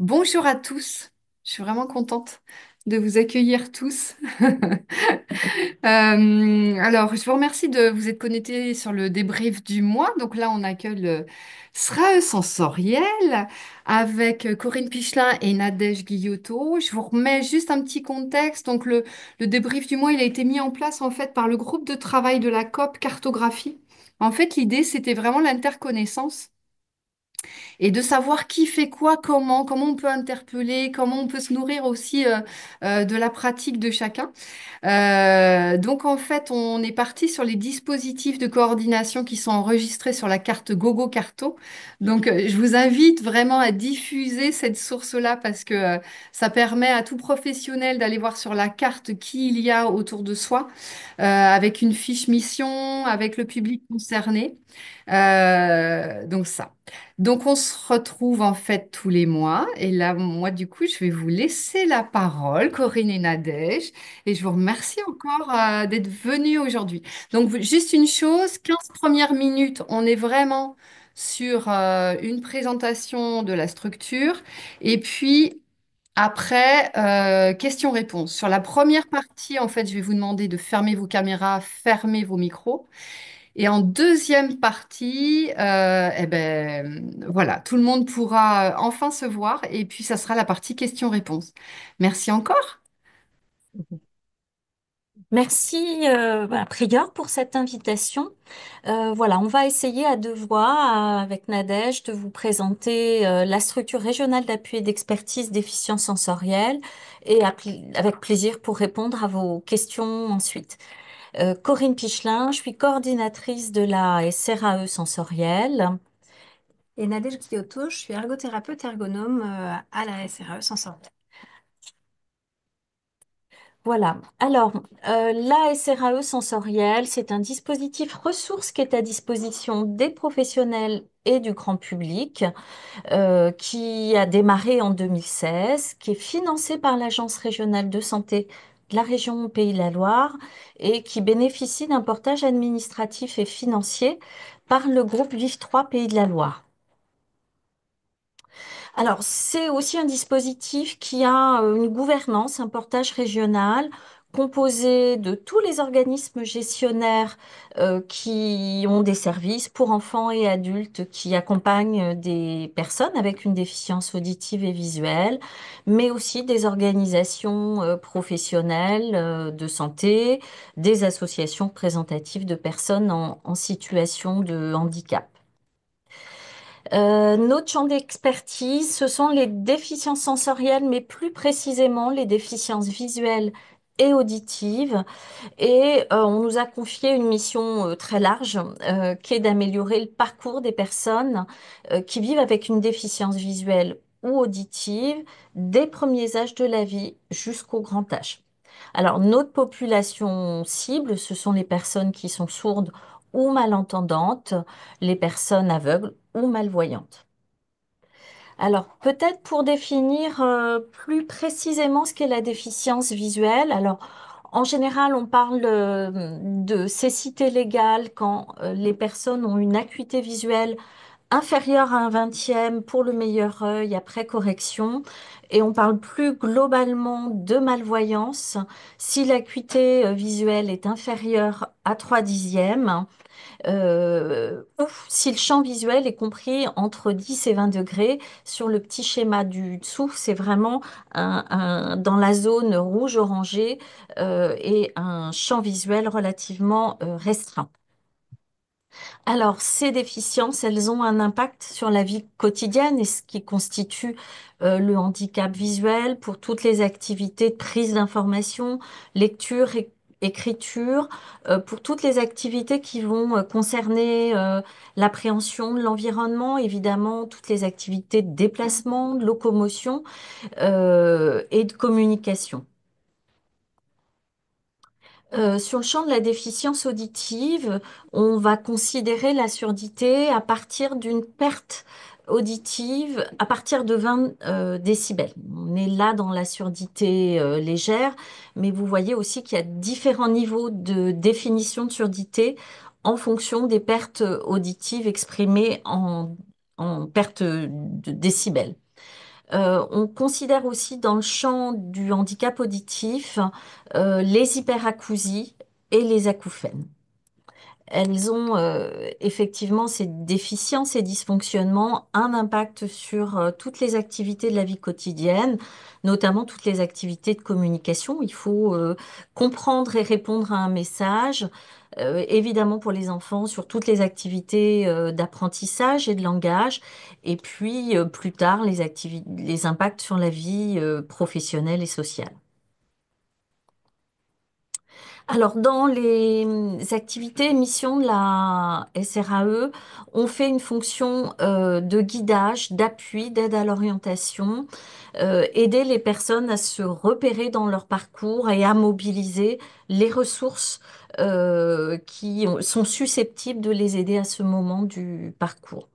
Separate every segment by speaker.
Speaker 1: Bonjour à tous. Je suis vraiment contente de vous accueillir tous. Alors, je vous remercie de vous être connectés sur le débrief du mois. Donc là, on accueille le SRAE sensoriel avec Corinne Pichelin et Nadège Guillotot. Je vous remets juste un petit contexte. Donc le débrief du mois, il a été mis en place en fait par le groupe de travail de la COP Cartographie. En fait, l'idée, c'était vraiment l'interconnaissance et de savoir qui fait quoi, comment on peut interpeller, comment on peut se nourrir aussi de la pratique de chacun. Donc en fait, on est parti sur les dispositifs de coordination qui sont enregistrés sur la carte Gogo Carto. Donc je vous invite vraiment à diffuser cette source-là parce que ça permet à tout professionnel d'aller voir sur la carte qui il y a autour de soi, avec une fiche mission, avec le public concerné. Donc ça. Donc on se retrouve en fait tous les mois. Et là, moi, du coup, je vais vous laisser la parole, Corinne et Nadège. Et je vous remercie encore d'être venus aujourd'hui. Donc, juste une chose, 15 premières minutes, on est vraiment sur une présentation de la structure. Et puis, après, questions-réponses. Sur la première partie, en fait, je vais vous demander de fermer vos caméras, fermer vos micros. Et en deuxième partie, eh ben, voilà, tout le monde pourra enfin se voir. Et puis, ça sera la partie questions-réponses. Merci encore.
Speaker 2: Merci Prieur pour cette invitation. Voilà, on va essayer à deux voix avec Nadège de vous présenter la structure régionale d'appui et d'expertise déficience sensorielle et avec plaisir pour répondre à vos questions ensuite. Corinne Pichelin, je suis coordinatrice de la SRAE sensorielle.
Speaker 3: Et Nadège Kyoto, je suis ergothérapeute ergonome à la SRE Sensorielle.
Speaker 2: Voilà. Alors, la SRAE sensorielle, c'est un dispositif ressource qui est à disposition des professionnels et du grand public, qui a démarré en 2016, qui est financé par l'Agence régionale de santé de la région Pays de la Loire et qui bénéficie d'un portage administratif et financier par le groupe Vive 3 Pays de la Loire. Alors, c'est aussi un dispositif qui a une gouvernance, un portage régional composé de tous les organismes gestionnaires qui ont des services pour enfants et adultes qui accompagnent des personnes avec une déficience auditive et visuelle, mais aussi des organisations professionnelles de santé, des associations représentatives de personnes en situation de handicap. Notre champ d'expertise, ce sont les déficiences sensorielles, mais plus précisément les déficiences visuelles et auditives. Et on nous a confié une mission très large, qui est d'améliorer le parcours des personnes qui vivent avec une déficience visuelle ou auditive des premiers âges de la vie jusqu'au grand âge. Alors, notre population cible, ce sont les personnes qui sont sourdes ou malentendantes, les personnes aveugles ou malvoyantes. Alors, peut-être pour définir plus précisément ce qu'est la déficience visuelle. Alors, en général, on parle de cécité légale quand les personnes ont une acuité visuelle inférieure à un vingtième pour le meilleur œil après correction. Et on parle plus globalement de malvoyance si l'acuité visuelle est inférieure à 3 dixièmes, ou si le champ visuel est compris entre 10 et 20 degrés. Sur le petit schéma du dessous, c'est vraiment dans la zone rouge-orangé, et un champ visuel relativement restreint. Alors, ces déficiences, elles ont un impact sur la vie quotidienne et ce qui constitue le handicap visuel pour toutes les activités de prise d'information, lecture, écriture, pour toutes les activités qui vont concerner l'appréhension de l'environnement, évidemment, toutes les activités de déplacement, de locomotion et de communication. Sur le champ de la déficience auditive, on va considérer la surdité à partir d'une perte auditive à partir de 20 décibels. On est là dans la surdité légère, mais vous voyez aussi qu'il y a différents niveaux de définition de surdité en fonction des pertes auditives exprimées en perte de décibels. On considère aussi dans le champ du handicap auditif les hyperacousies et les acouphènes. Elles ont effectivement ces déficiences et dysfonctionnements un impact sur toutes les activités de la vie quotidienne, notamment toutes les activités de communication. Il faut comprendre et répondre à un message, évidemment pour les enfants, sur toutes les activités d'apprentissage et de langage, et puis plus tard les impacts sur la vie professionnelle et sociale. Alors, dans les activités et missions de la SRAE, on fait une fonction de guidage, d'appui, d'aide à l'orientation, aider les personnes à se repérer dans leur parcours et à mobiliser les ressources sont susceptibles de les aider à ce moment du parcours.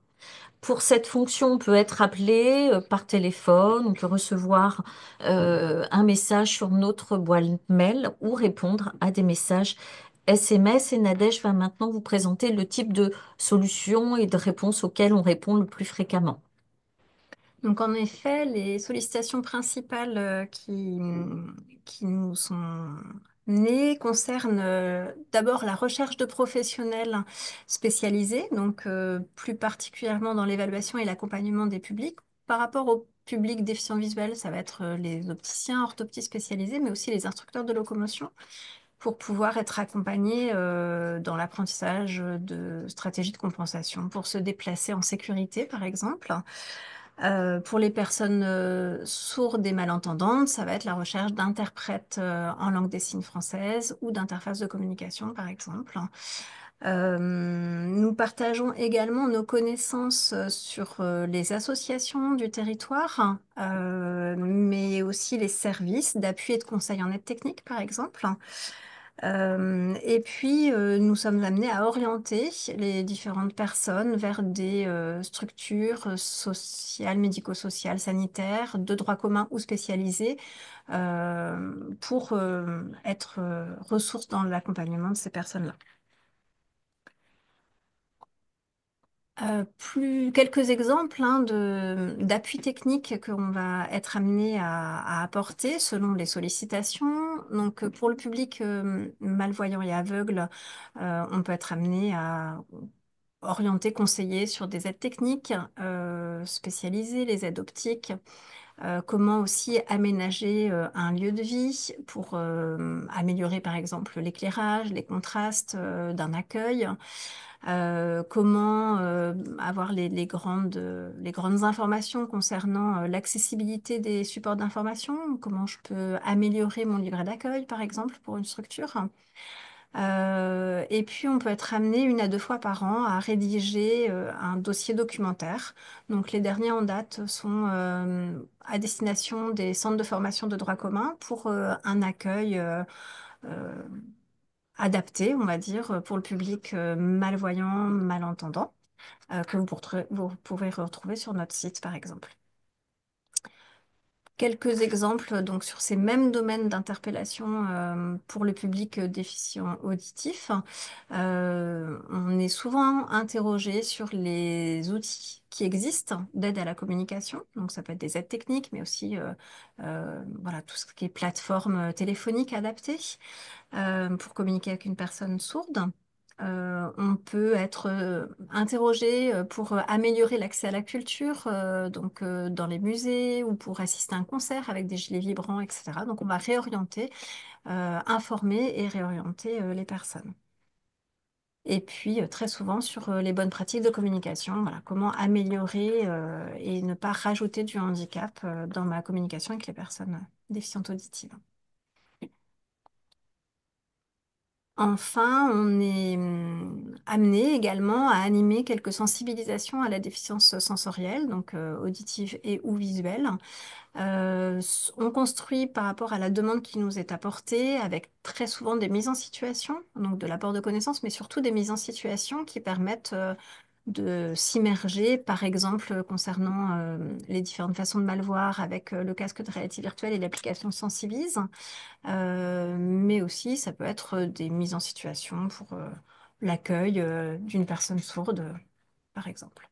Speaker 2: Pour cette fonction, on peut être appelé par téléphone, on peut recevoir un message sur notre boîte mail ou répondre à des messages SMS. Et Nadège va maintenant vous présenter le type de solutions et de réponses auxquelles on répond le plus fréquemment.
Speaker 3: Donc en effet, les sollicitations principales qui nous sont nées concernent d'abord la recherche de professionnels spécialisés, donc plus particulièrement dans l'évaluation et l'accompagnement des publics. Par rapport au public déficient visuel, ça va être les opticiens, orthoptistes spécialisés, mais aussi les instructeurs de locomotion pour pouvoir être accompagnés dans l'apprentissage de stratégies de compensation pour se déplacer en sécurité, par exemple. Pour les personnes sourdes et malentendantes, ça va être la recherche d'interprètes en langue des signes française ou d'interfaces de communication, par exemple. Nous partageons également nos connaissances sur les associations du territoire, mais aussi les services d'appui et de conseil en aide technique, par exemple. Et puis, nous sommes amenés à orienter les différentes personnes vers des structures sociales, médico-sociales, sanitaires, de droit commun ou spécialisées, pour être ressources dans l'accompagnement de ces personnes-là. Quelques exemples hein, d'appui technique qu'on va être amené à apporter selon les sollicitations. Donc, pour le public malvoyant et aveugle, on peut être amené à orienter, conseiller sur des aides techniques spécialisées, les aides optiques. Comment aussi aménager un lieu de vie pour améliorer par exemple l'éclairage, les contrastes d'un accueil. Comment avoir les grandes informations concernant l'accessibilité des supports d'information, comment je peux améliorer mon livret d'accueil, par exemple, pour une structure. Et puis, on peut être amené une à deux fois par an à rédiger un dossier documentaire. Donc, les derniers en date sont à destination des centres de formation de droit commun pour un accueil euh, adapté, on va dire, pour le public malvoyant, malentendant, que vous pouvez retrouver sur notre site, par exemple. Quelques exemples donc sur ces mêmes domaines d'interpellation pour le public déficient auditif. On est souvent interrogé sur les outils qui existent d'aide à la communication. Donc ça peut être des aides techniques, mais aussi voilà, tout ce qui est plateforme téléphonique adaptée pour communiquer avec une personne sourde. On peut être interrogé pour améliorer l'accès à la culture, donc dans les musées ou pour assister à un concert avec des gilets vibrants, etc. Donc on va réorienter, informer et réorienter les personnes. Et puis très souvent sur les bonnes pratiques de communication, voilà, comment améliorer et ne pas rajouter du handicap dans ma communication avec les personnes déficientes auditives. Enfin, on est amené également à animer quelques sensibilisations à la déficience sensorielle, donc auditive et ou visuelle. On construit par rapport à la demande qui nous est apportée avec très souvent des mises en situation, donc de l'apport de connaissances, mais surtout des mises en situation qui permettent de s'immerger, par exemple concernant les différentes façons de mal voir avec le casque de réalité virtuelle et l'application Sensibise. Mais aussi, ça peut être des mises en situation pour l'accueil d'une personne sourde, par exemple.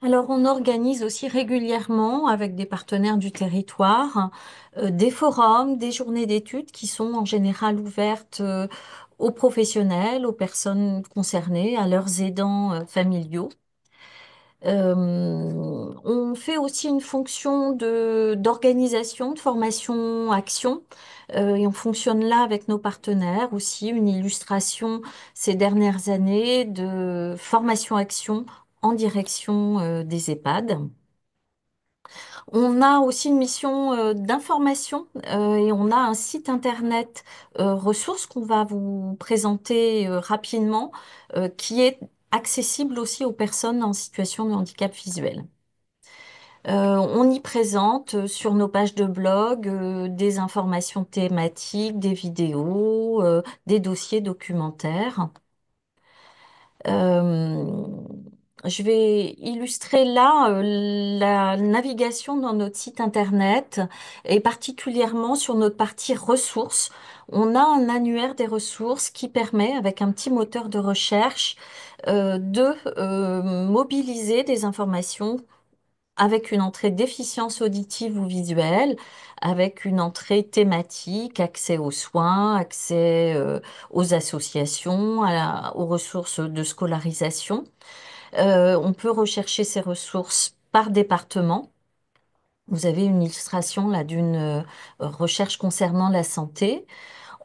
Speaker 2: Alors, on organise aussi régulièrement avec des partenaires du territoire des forums, des journées d'études qui sont en général ouvertes aux professionnels, aux personnes concernées, à leurs aidants familiaux. On fait aussi une fonction d'organisation, de formation, action, et on fonctionne là avec nos partenaires aussi, une illustration ces dernières années de formation action en direction des EHPAD. On a aussi une mission d'information et on a un site internet ressources qu'on va vous présenter rapidement qui est accessible aussi aux personnes en situation de handicap visuel. On y présente sur nos pages de blog des informations thématiques, des vidéos, des dossiers documentaires. Euh, je vais illustrer là la navigation dans notre site internet et particulièrement sur notre partie ressources. On a un annuaire des ressources qui permet, avec un petit moteur de recherche, de mobiliser des informations avec une entrée déficience auditive ou visuelle, avec une entrée thématique, accès aux soins, accès aux associations, aux ressources de scolarisation. On peut rechercher ces ressources par département. Vous avez une illustration là d'une recherche concernant la santé.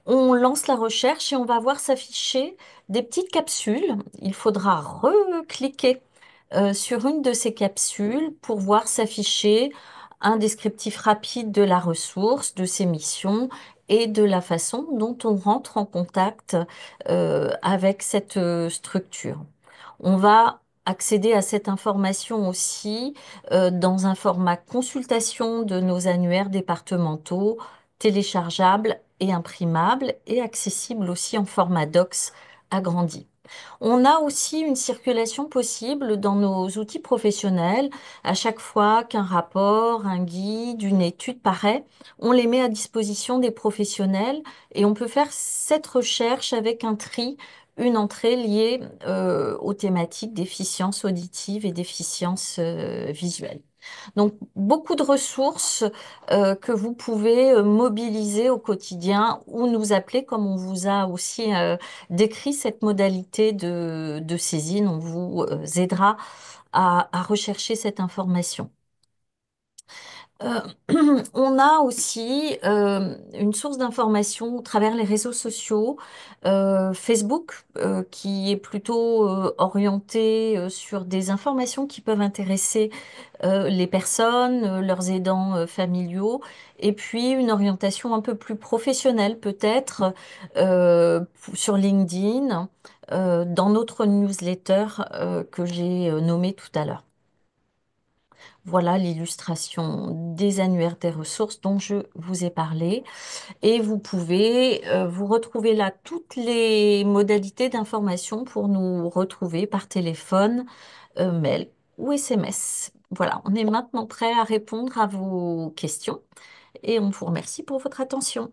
Speaker 2: On lance la recherche et on va voir s'afficher des petites capsules. Il faudra recliquer sur une de ces capsules pour voir s'afficher un descriptif rapide de la ressource, de ses missions et de la façon dont on rentre en contact avec cette structure. On va accéder à cette information aussi dans un format consultation de nos annuaires départementaux, téléchargeable et imprimable et accessible aussi en format docs agrandi. On a aussi une circulation possible dans nos outils professionnels. À chaque fois qu'un rapport, un guide, une étude paraît, on les met à disposition des professionnels et on peut faire cette recherche avec un tri, une entrée liée aux thématiques déficience auditive et déficience visuelle. Donc, beaucoup de ressources que vous pouvez mobiliser au quotidien ou nous appeler comme on vous a aussi décrit cette modalité de saisine. On vous aidera à rechercher cette information. Euh, on a aussi une source d'information au travers les réseaux sociaux, Facebook, qui est plutôt orienté sur des informations qui peuvent intéresser les personnes, leurs aidants familiaux, et puis une orientation un peu plus professionnelle peut-être sur LinkedIn, dans notre newsletter que j'ai nommé tout à l'heure. Voilà l'illustration des annuaires des ressources dont je vous ai parlé. Et vous pouvez vous retrouver là toutes les modalités d'information pour nous retrouver par téléphone, mail ou SMS. Voilà, on est maintenant prêt à répondre à vos questions et on vous remercie pour votre attention.